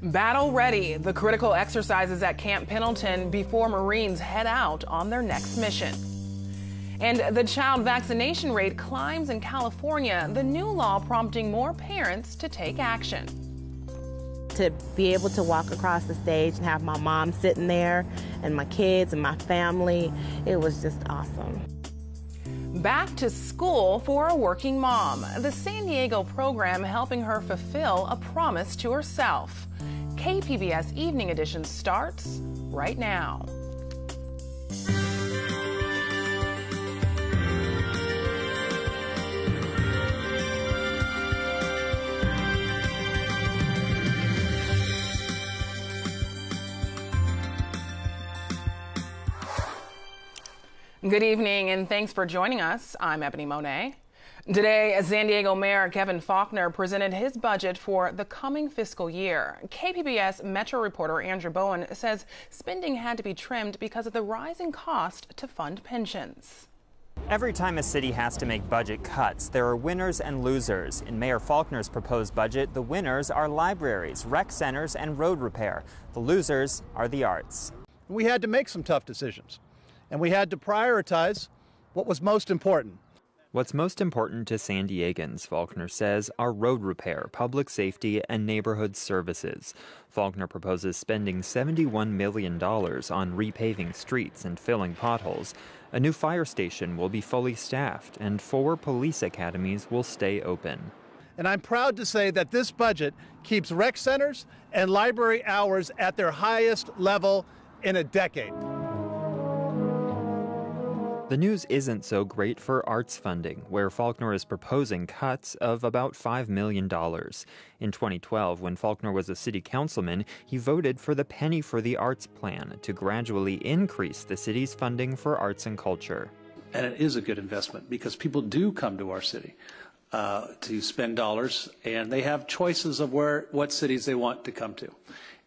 Battle ready, the critical exercises at Camp Pendleton before Marines head out on their next mission. And the child vaccination rate climbs in California, the new law prompting more parents to take action. To be able to walk across the stage and have my mom sitting there and my kids and my family, it was just awesome. Back to school for a working mom. The San Diego program helping her fulfill a promise to herself. KPBS Evening Edition starts right now. Good evening and thanks for joining us. I'm Ebony Monet. Today, San Diego Mayor Kevin Faulkner presented his budget for the coming fiscal year. KPBS Metro reporter Andrew Bowen says spending had to be trimmed because of the rising cost to fund pensions. Every time a city has to make budget cuts, there are winners and losers. In Mayor Faulkner's proposed budget, the winners are libraries, rec centers, and road repair. The losers are the arts. We had to make some tough decisions, and we had to prioritize what was most important. What's most important to San Diegans, Faulkner says, are road repair, public safety, and neighborhood services. Faulkner proposes spending $71 million on repaving streets and filling potholes. A new fire station will be fully staffed, and 4 police academies will stay open. And I'm proud to say that this budget keeps rec centers and library hours at their highest level in a decade. The news isn't so great for arts funding, where Faulkner is proposing cuts of about $5 million. In 2012, when Faulkner was a city councilman, he voted for the Penny for the Arts plan to gradually increase the city's funding for arts and culture. And it is a good investment because people do come to our city to spend dollars, and they have choices of what cities they want to come to.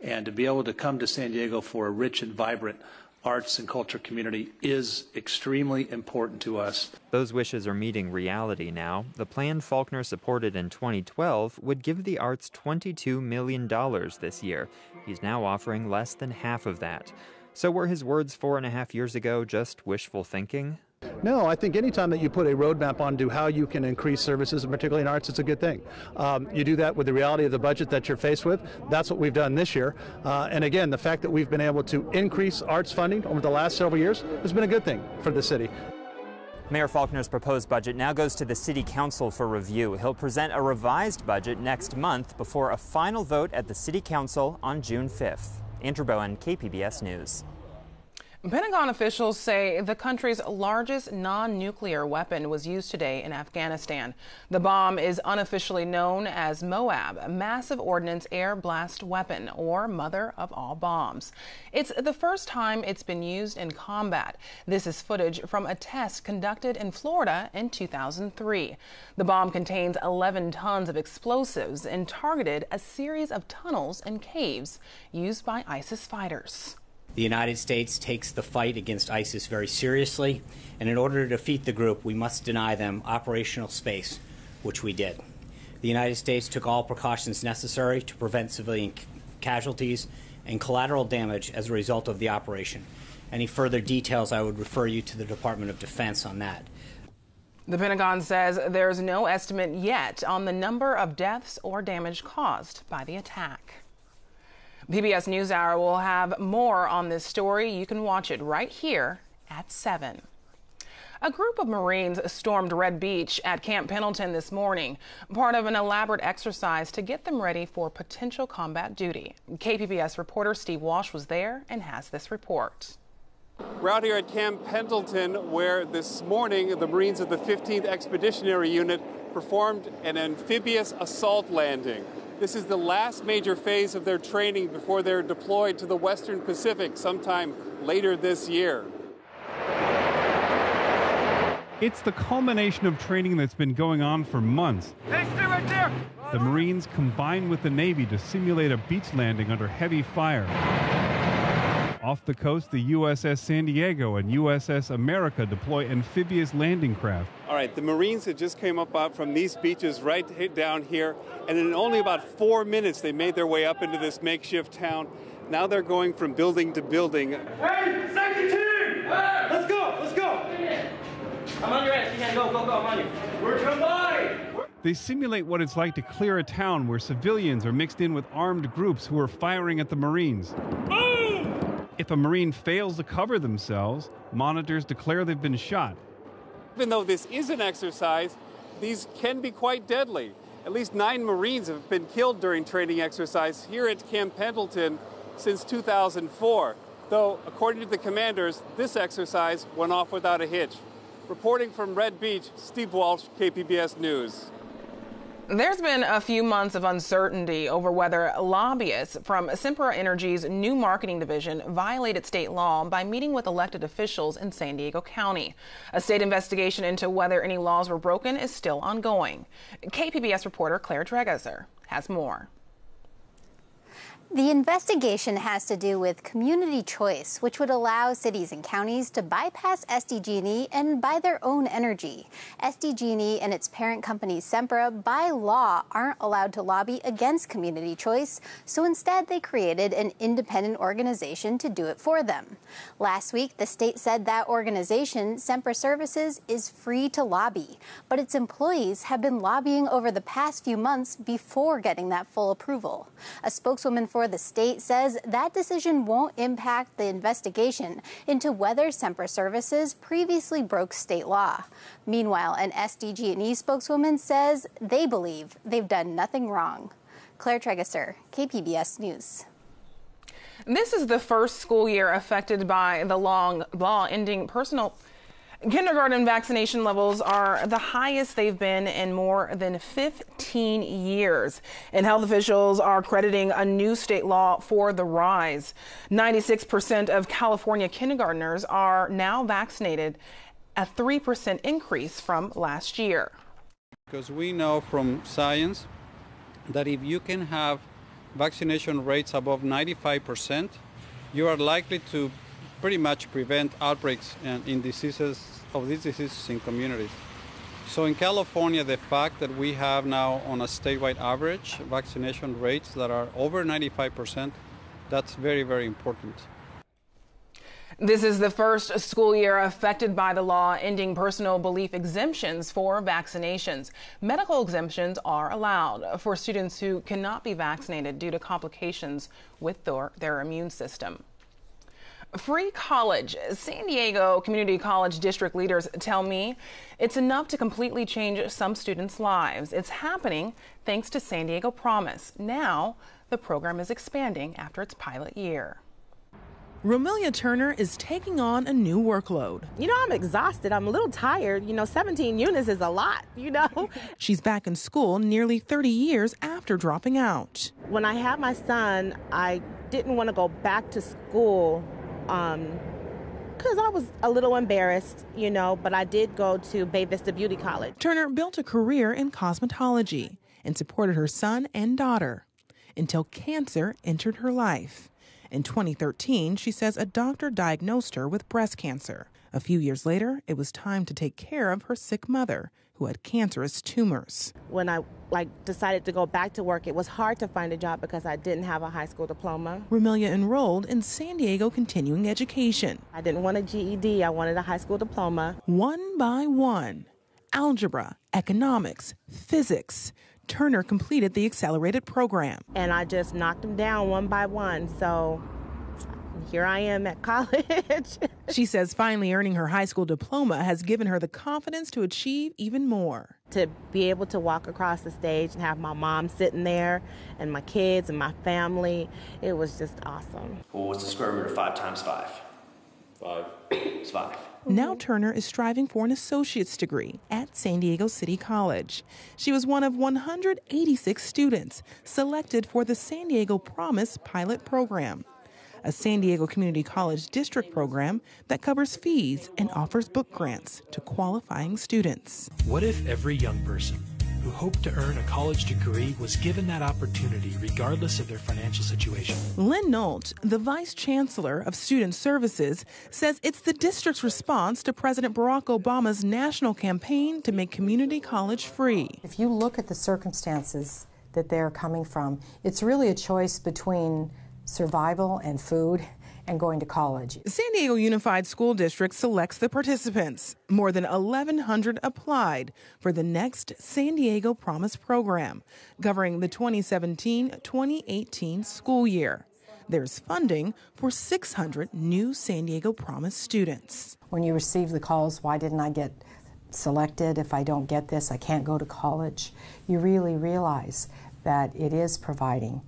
And to be able to come to San Diego for a rich and vibrant arts and culture community is extremely important to us. Those wishes are meeting reality now. The plan Faulkner supported in 2012 would give the arts $22 million this year. He's now offering less than half of that. So were his words 4.5 years ago just wishful thinking? No, I think anytime that you put a roadmap onto how you can increase services, and particularly in arts, it's a good thing. You do that with the reality of the budget that you're faced with. That's what we've done this year. And again, the fact that we've been able to increase arts funding over the last several years has been a good thing for the city. Mayor Faulkner's proposed budget now goes to the City Council for review. He'll present a revised budget next month before a final vote at the City Council on June 5th. Andrew Bowen, KPBS News. Pentagon officials say the country's largest non-nuclear weapon was used today in Afghanistan. The bomb is unofficially known as MOAB, Massive Ordnance Air Blast Weapon, or mother of all bombs. It's the first time it's been used in combat. This is footage from a test conducted in Florida in 2003. The bomb contains 11 tons of explosives and targeted a series of tunnels and caves used by ISIS fighters. The United States takes the fight against ISIS very seriously, and in order to defeat the group, we must deny them operational space, which we did. The United States took all precautions necessary to prevent civilian casualties and collateral damage as a result of the operation. Any further details, I would refer you to the Department of Defense on that. The Pentagon says there's no estimate yet on the number of deaths or damage caused by the attack. PBS NewsHour will have more on this story. You can watch it right here at 7. A group of Marines stormed Red Beach at Camp Pendleton this morning, part of an elaborate exercise to get them ready for potential combat duty. KPBS reporter Steve Walsh was there and has this report. We're out here at Camp Pendleton, where this morning the Marines of the 15th Expeditionary Unit performed an amphibious assault landing. This is the last major phase of their training before they're deployed to the Western Pacific sometime later this year. It's the culmination of training that's been going on for months. Hey, stay right there! The Marines combined with the Navy to simulate a beach landing under heavy fire. Off the coast, the USS San Diego and USS America deploy amphibious landing craft. All right, the Marines had just came up out from these beaches right down here, and in only about 4 minutes they made their way up into this makeshift town. Now they're going from building to building. Hey, second team! Let's go, let's go! I'm on your ass, you can't go, I'm on you. We're combined! They simulate what it's like to clear a town where civilians are mixed in with armed groups who are firing at the Marines. Boom! If a Marine fails to cover themselves, monitors declare they've been shot. Even though this is an exercise, these can be quite deadly. At least 9 Marines have been killed during training exercise here at Camp Pendleton since 2004. Though, according to the commanders, this exercise went off without a hitch. Reporting from Red Beach, Steve Walsh, KPBS News. There's been a few months of uncertainty over whether lobbyists from Sempra Energy's new marketing division violated state law by meeting with elected officials in San Diego County. A state investigation into whether any laws were broken is still ongoing. KPBS reporter Claire Tregeser has more. The investigation has to do with community choice, which would allow cities and counties to bypass SDGE and buy their own energy. SDGE and its parent company Sempra, by law, aren't allowed to lobby against community choice, so instead they created an independent organization to do it for them. Last week, the state said that organization, Sempra Services, is free to lobby, but its employees have been lobbying over the past few months before getting that full approval. A spokeswoman for the state says that decision won't impact the investigation into whether Sempra Services previously broke state law. Meanwhile, an SDGE spokeswoman says they believe they've done nothing wrong. Claire Tregeser, KPBS News. This is the first school year affected by the law ending personal kindergarten vaccination levels are the highest they've been in more than 15 years. And health officials are crediting a new state law for the rise. 96% of California kindergartners are now vaccinated, a 3% increase from last year. Because we know from science that if you can have vaccination rates above 95%, you are likely to pretty much prevent outbreaks in diseases of these diseases in communities. So in California, the fact that we have now on a statewide average vaccination rates that are over 95%, that's very, very important. This is the first school year affected by the law ending personal belief exemptions for vaccinations. Medical exemptions are allowed for students who cannot be vaccinated due to complications with their immune system. Free college. San Diego Community College district leaders tell me it's enough to completely change some students' lives. It's happening thanks to San Diego Promise. Now, the program is expanding after its pilot year. Romelia Turner is taking on a new workload. I'm exhausted. I'm a little tired. 17 units is a lot, She's back in school nearly 30 years after dropping out. When I had my son, I didn't want to go back to school because I was a little embarrassed, but I did go to Bay Vista Beauty College. Turner built a career in cosmetology and supported her son and daughter until cancer entered her life. In 2013, she says a doctor diagnosed her with breast cancer. A few years later, it was time to take care of her sick mother, who had cancerous tumors. When I decided to go back to work, it was hard to find a job because I didn't have a high school diploma. Romelia enrolled in San Diego Continuing Education. I didn't want a GED, I wanted a high school diploma. One by one, algebra, economics, physics. Turner completed the accelerated program. And I just knocked them down one by one, so here I am at college. She says finally earning her high school diploma has given her the confidence to achieve even more. To be able to walk across the stage and have my mom sitting there and my kids and my family, it was just awesome. Well, what's the square root of 5 times 5? 5. It's 5. Now Turner is striving for an associate's degree at San Diego City College. She was one of 186 students selected for the San Diego Promise pilot program, a San Diego Community College district program that covers fees and offers book grants to qualifying students. What if every young person who hoped to earn a college degree was given that opportunity regardless of their financial situation. Lynn Nolt, the Vice Chancellor of Student Services, says it's the district's response to President Barack Obama's national campaign to make community college free. If you look at the circumstances that they're coming from, it's really a choice between survival and food and going to college. San Diego Unified School District selects the participants. More than 1,100 applied for the next San Diego Promise program, covering the 2017-2018 school year. There's funding for 600 new San Diego Promise students. When you receive the calls, why didn't I get selected? If I don't get this, I can't go to college. You really realize that it is providing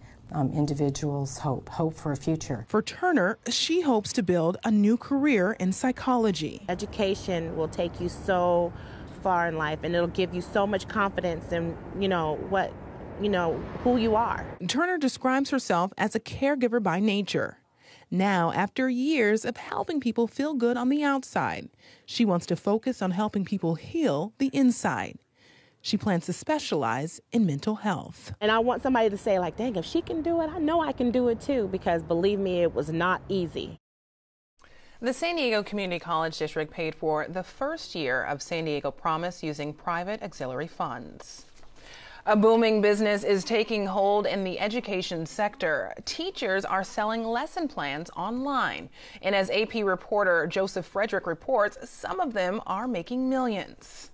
individuals hope for a future. For Turner, she hopes to build a new career in psychology. Education will take you so far in life, and it'll give you so much confidence in, who you are. Turner describes herself as a caregiver by nature. Now, after years of helping people feel good on the outside, she wants to focus on helping people heal the inside. She plans to specialize in mental health. And I want somebody to say, like, dang, if she can do it, I know I can do it too, because believe me, it was not easy. The San Diego Community College District paid for the first year of San Diego Promise using private auxiliary funds. A booming business is taking hold in the education sector. Teachers are selling lesson plans online. And as AP reporter Joseph Frederick reports, some of them are making millions.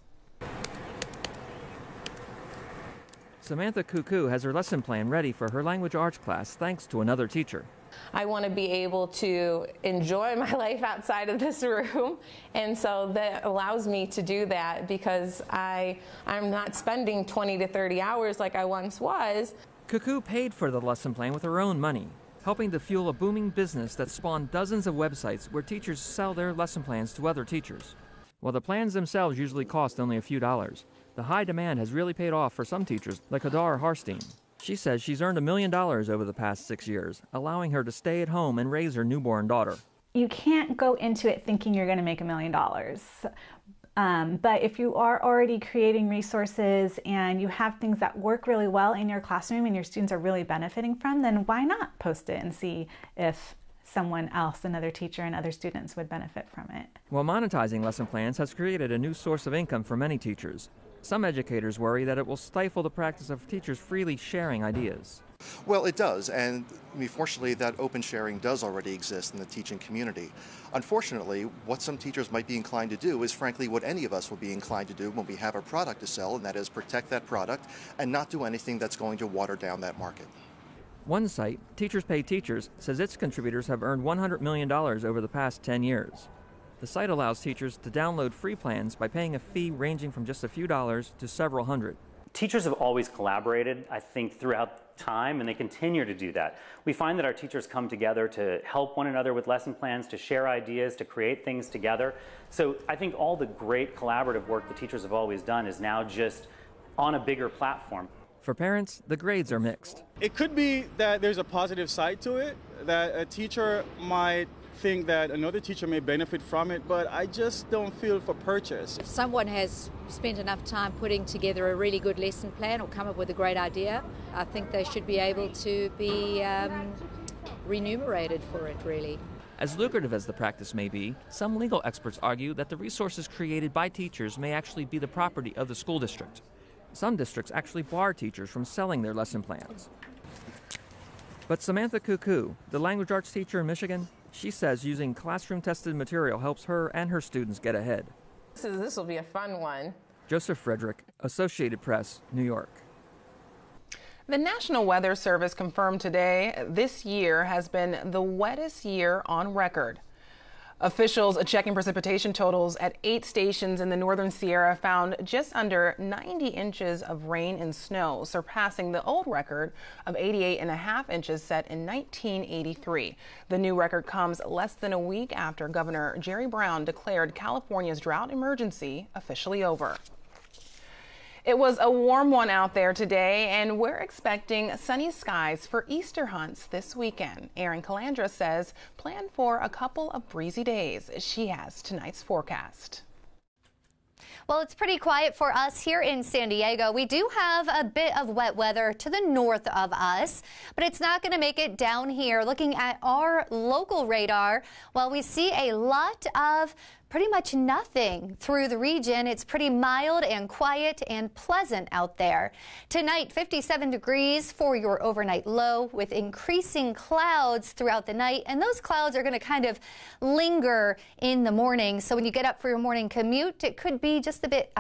Samantha Cuckoo has her lesson plan ready for her language arts class thanks to another teacher. I want to be able to enjoy my life outside of this room, and so that allows me to do that because I'm not spending 20 to 30 hours like I once was. Cuckoo paid for the lesson plan with her own money, helping to fuel a booming business that spawned dozens of websites where teachers sell their lesson plans to other teachers. While the plans themselves usually cost only a few dollars, the high demand has really paid off for some teachers, like Hadar Harstein. She says she's earned $1 million over the past 6 years, allowing her to stay at home and raise her newborn daughter. You can't go into it thinking you're going to make $1 million. But if you are already creating resources and you have things that work really well in your classroom and your students are really benefiting from, then why not post it and see if someone else, another teacher and other students would benefit from it. While monetizing lesson plans has created a new source of income for many teachers, some educators worry that it will stifle the practice of teachers freely sharing ideas. Well, it does, and fortunately that open sharing does already exist in the teaching community. Unfortunately, what some teachers might be inclined to do is frankly what any of us will be inclined to do when we have a product to sell, and that is protect that product and not do anything that's going to water down that market. One site, Teachers Pay Teachers, says its contributors have earned $100 million over the past 10 years. The site allows teachers to download free plans by paying a fee ranging from just a few dollars to several hundred. Teachers have always collaborated, I think, throughout time, and they continue to do that. We find that our teachers come together to help one another with lesson plans, to share ideas, to create things together. So I think all the great collaborative work the teachers have always done is now just on a bigger platform. For parents, the grades are mixed. It could be that there's a positive side to it, that a teacher might think that another teacher may benefit from it, but I just don't feel for purchase. If someone has spent enough time putting together a really good lesson plan or come up with a great idea, I think they should be able to be remunerated for it, really. As lucrative as the practice may be, some legal experts argue that the resources created by teachers may actually be the property of the school district. Some districts actually bar teachers from selling their lesson plans. But Samantha Cuckoo, the language arts teacher in Michigan, she says using classroom-tested material helps her and her students get ahead. This will be a fun one. Joseph Frederick, Associated Press, New York. The National Weather Service confirmed today this year has been the wettest year on record. Officials checking precipitation totals at 8 stations in the northern Sierra found just under 90 inches of rain and snow, surpassing the old record of 88.5 inches set in 1983. The new record comes less than a week after Governor Jerry Brown declared California's drought emergency officially over. It was a warm one out there today, and we're expecting sunny skies for Easter hunts this weekend. Erin Calandra says plan for a couple of breezy days. She has tonight's forecast. Well, it's pretty quiet for us here in San Diego. We do have a bit of wet weather to the north of us, but it's not going to make it down here. Looking at our local radar, well, we see a lot of pretty much nothing through the region. It's pretty mild and quiet and pleasant out there. Tonight, 57 degrees for your overnight low with increasing clouds throughout the night. And those clouds are going to kind of linger in the morning. So when you get up for your morning commute, it could be just a bit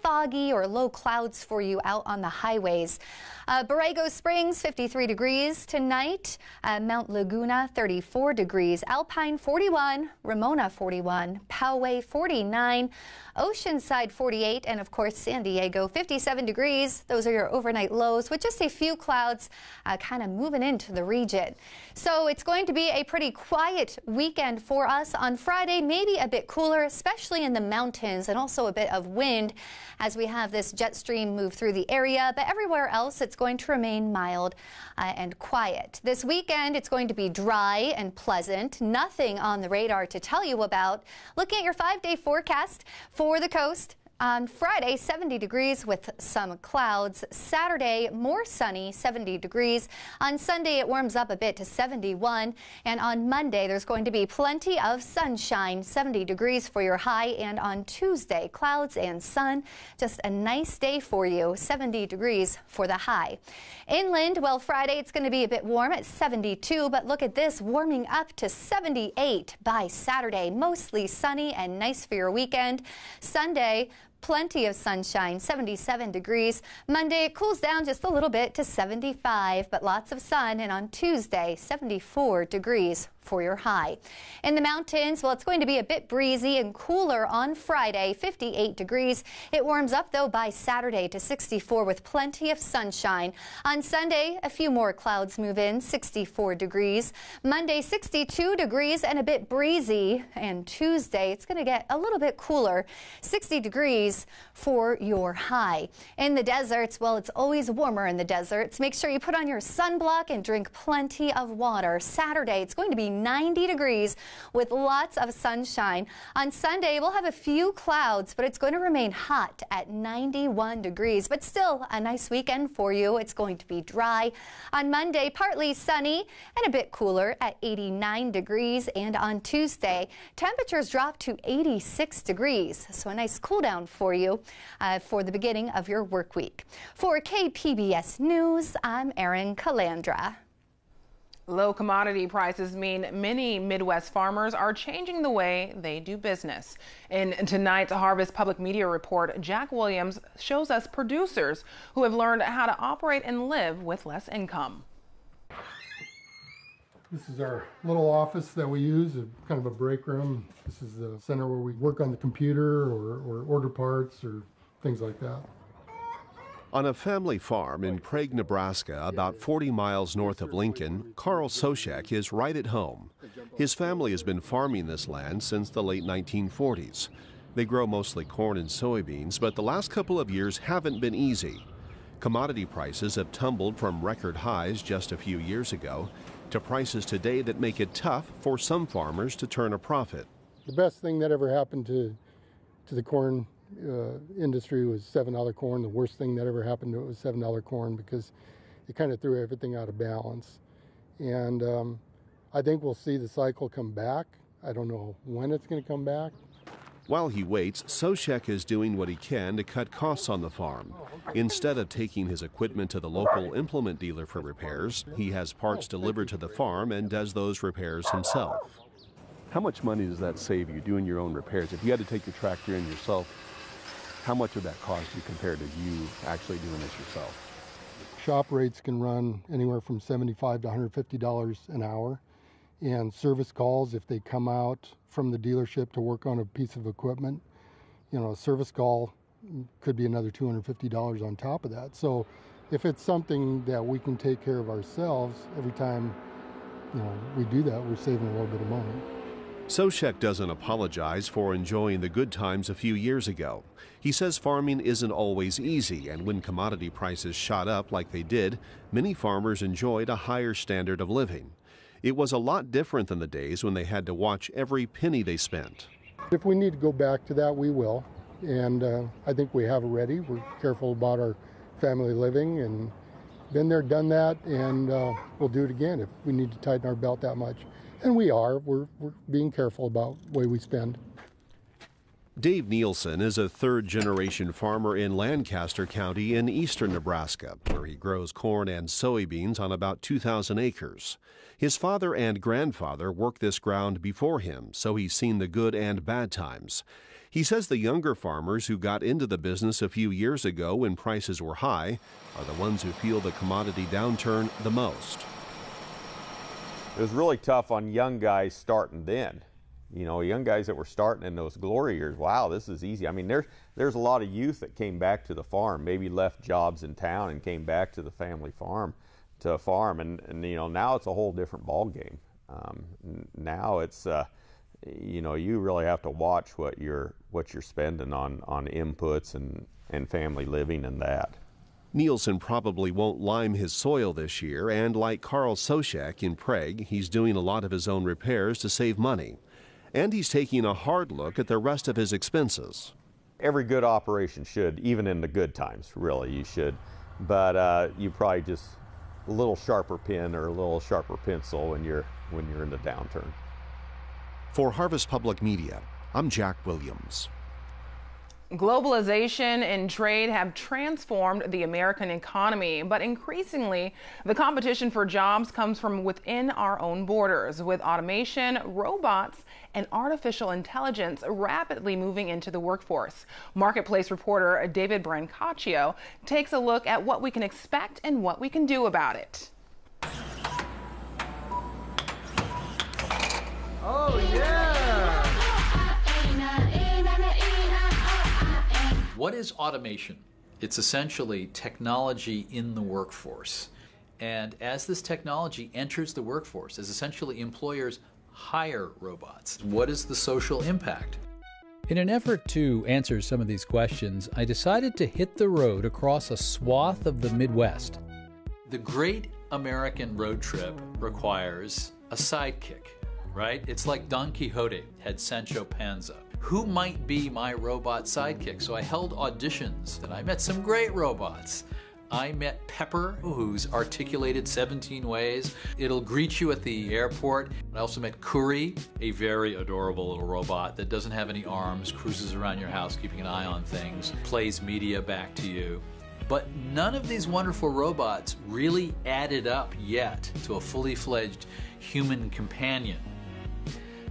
foggy or low clouds for you out on the highways. Borrego Springs, 53 degrees tonight. Mount Laguna, 34 degrees. Alpine, 41. Ramona, 41. Poway, 49. Oceanside, 48. And, of course, San Diego, 57 degrees. Those are your overnight lows with just a few clouds kind of moving into the region. So it's going to be a pretty quiet weekend for us on Friday, maybe a bit cooler, especially in the mountains, and also a bit of wind as we have this jet stream move through the area. But everywhere else, it's going to remain mild and quiet. This weekend, it's going to be dry and pleasant. Nothing on the radar to tell you about. Looking at your 5-day forecast for the coast. On Friday, 70 degrees with some clouds. Saturday, more sunny, 70 degrees. On Sunday, it warms up a bit to 71. And on Monday, there's going to be plenty of sunshine, 70 degrees for your high. And on Tuesday, clouds and sun. Just a nice day for you, 70 degrees for the high. Inland, well, Friday, it's going to be a bit warm at 72. But look at this, warming up to 78 by Saturday. Mostly sunny and nice for your weekend. Sunday, plenty of sunshine, 77 degrees. Monday, it cools down just a little bit to 75, but lots of sun. And on Tuesday, 74 degrees for your high. In the mountains, well, it's going to be a bit breezy and cooler on Friday, 58 degrees. It warms up, though, by Saturday to 64 with plenty of sunshine. On Sunday, a few more clouds move in, 64 degrees. Monday, 62 degrees and a bit breezy. And Tuesday, it's going to get a little bit cooler, 60 degrees for your high. In the deserts, well, it's always warmer in the deserts. Make sure you put on your sunblock and drink plenty of water. Saturday, it's going to be 90 degrees with lots of sunshine. On Sunday, we'll have a few clouds, but it's going to remain hot at 91 degrees. But still a nice weekend for you. It's going to be dry. On Monday, partly sunny and a bit cooler at 89 degrees. And on Tuesday, temperatures drop to 86 degrees. So a nice cool down for you for the beginning of your work week. For KPBS News, I'm Erin Calandra. Low commodity prices mean many Midwest farmers are changing the way they do business. In tonight's Harvest Public Media Report, Jack Williams shows us producers who have learned how to operate and live with less income. This is our little office that we use, kind of a break room. This is the center where we work on the computer or order parts or things like that. On a family farm in Prague, Nebraska, about 40 miles north of Lincoln, Carl Soshek is right at home. His family has been farming this land since the late 1940s. They grow mostly corn and soybeans, but the last couple of years haven't been easy. Commodity prices have tumbled from record highs just a few years ago to prices today that make it tough for some farmers to turn a profit. The best thing that ever happened to the corn industry was $7 corn. The worst thing that ever happened to it was $7 corn because it kind of threw everything out of balance. And I think we'll see the cycle come back. I don't know when it's going to come back. While he waits, Soshek is doing what he can to cut costs on the farm. Instead of taking his equipment to the local implement dealer for repairs, he has parts delivered to the farm and does those repairs himself. How much money does that save you doing your own repairs? If you had to take your tractor in yourself, how much would that cost you compared to you actually doing this yourself? Shop rates can run anywhere from $75 to $150 an hour. And service calls, if they come out from the dealership to work on a piece of equipment, a service call could be another $250 on top of that. So if it's something that we can take care of ourselves, every time we do that, we're saving a little bit of money. Soshek doesn't apologize for enjoying the good times a few years ago. He says farming isn't always easy, and when commodity prices shot up like they did, many farmers enjoyed a higher standard of living. It was a lot different than the days when they had to watch every penny they spent. If we need to go back to that, we will. and I think we have it ready. We're careful about our family living, and been there, done that, and we'll do it again if we need to tighten our belt that much. And we are. We're being careful about the way we spend. Dave Nielsen is a third-generation farmer in Lancaster County in eastern Nebraska, where he grows corn and soybeans on about 2,000 acres. His father and grandfather worked this ground before him, so he's seen the good and bad times. He says the younger farmers who got into the business a few years ago when prices were high are the ones who feel the commodity downturn the most. It was really tough on young guys starting then. You know, young guys that were starting in those glory years, wow, this is easy. I mean, there's a lot of youth that came back to the farm, maybe left jobs in town and came back to the family farm to farm. And you know, now it's a whole different ball game. Now it's, you know, you really have to watch what you're spending on inputs and family living and that. Nielsen probably won't lime his soil this year, and like Carl Soshek in Prague, he's doing a lot of his own repairs to save money. And he's taking a hard look at the rest of his expenses. Every good operation should, even in the good times, really, you should. But you probably just a little sharper pen or a little sharper pencil when you're in the downturn. For Harvest Public Media, I'm Jack Williams. Globalization and trade have transformed the American economy, but increasingly, the competition for jobs comes from within our own borders, with automation, robots, and artificial intelligence rapidly moving into the workforce. Marketplace reporter David Brancaccio takes a look at what we can expect and what we can do about it. Oh, yeah! What is automation? It's essentially technology in the workforce. And as this technology enters the workforce, as essentially employers hire robots, what is the social impact? In an effort to answer some of these questions, I decided to hit the road across a swath of the Midwest. The great American road trip requires a sidekick, right? It's like Don Quixote had Sancho Panza. Who might be my robot sidekick? So I held auditions, and I met some great robots. I met Pepper, who's articulated 17 ways. It'll greet you at the airport. I also met Kuri, a very adorable little robot that doesn't have any arms, cruises around your house keeping an eye on things, plays media back to you. But none of these wonderful robots really added up yet to a fully fledged human companion.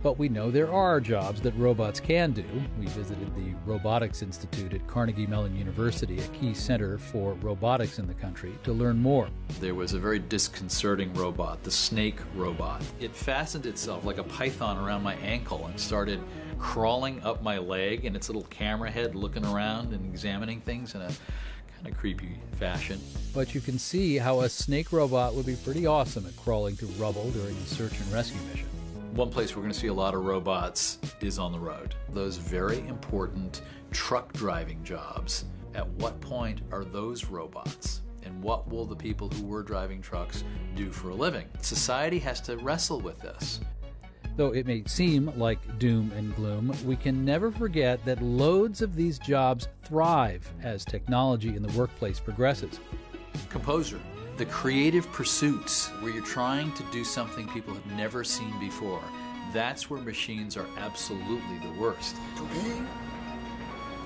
But we know there are jobs that robots can do. We visited the Robotics Institute at Carnegie Mellon University, a key center for robotics in the country, to learn more. There was a very disconcerting robot, the snake robot. It fastened itself like a python around my ankle and started crawling up my leg in its little camera head, looking around and examining things in a kind of creepy fashion. But you can see how a snake robot would be pretty awesome at crawling through rubble during a search and rescue mission. One place we're going to see a lot of robots is on the road. Those very important truck driving jobs. At what point are those robots? And what will the people who were driving trucks do for a living? Society has to wrestle with this. Though it may seem like doom and gloom, we can never forget that loads of these jobs thrive as technology in the workplace progresses. Composer. The creative pursuits where you're trying to do something people have never seen before, that's where machines are absolutely the worst. To be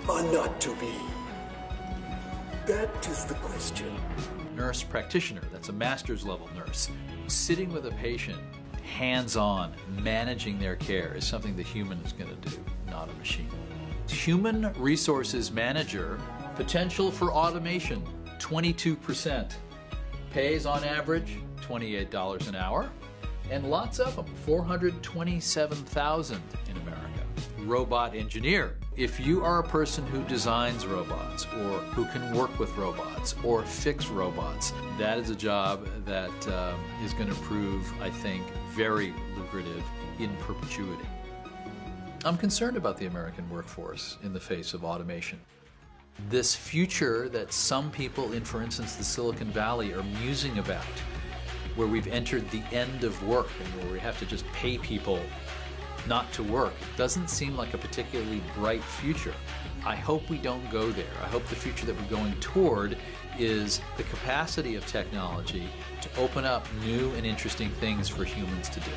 or not to be? That is the question. Nurse practitioner, that's a master's level nurse. Sitting with a patient, hands-on, managing their care is something the human is going to do, not a machine. Human resources manager, potential for automation, 22%. Pays on average $28 an hour, and lots of them, 427,000 in America. Robot engineer. If you are a person who designs robots or who can work with robots or fix robots, that is a job that is going to prove, I think, very lucrative in perpetuity. I'm concerned about the American workforce in the face of automation. This future that some people in, for instance, the Silicon Valley are musing about, where we've entered the end of work and where we have to just pay people not to work, doesn't seem like a particularly bright future. I hope we don't go there. I hope the future that we're going toward is the capacity of technology to open up new and interesting things for humans to do.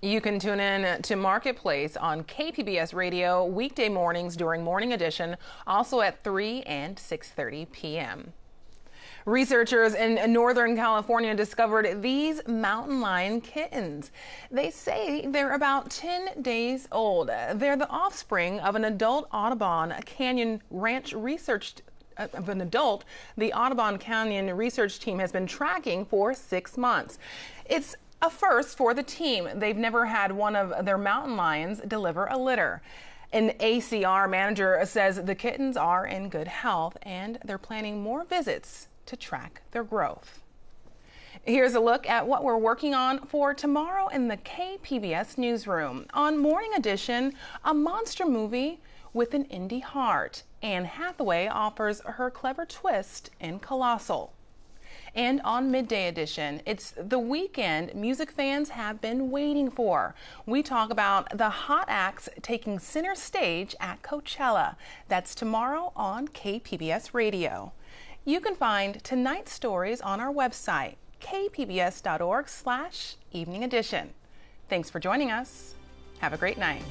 You can tune in to Marketplace on KPBS Radio weekday mornings during Morning Edition, also at 3 and 6:30 p.m. Researchers in Northern California discovered these mountain lion kittens. They say they're about 10 days old. They're the offspring of an adult Audubon Canyon Ranch the Audubon Canyon research team has been tracking for 6 months. It's a first for the team. They've never had one of their mountain lions deliver a litter. An ACR manager says the kittens are in good health and they're planning more visits to track their growth. Here's a look at what we're working on for tomorrow in the KPBS newsroom. On Morning Edition, a monster movie with an indie heart. Anne Hathaway offers her clever twist in Colossal. And on Midday Edition, it's the weekend music fans have been waiting for. We talk about the hot acts taking center stage at Coachella. That's tomorrow on KPBS Radio. You can find tonight's stories on our website, kpbs.org/evening edition. Thanks for joining us. Have a great night.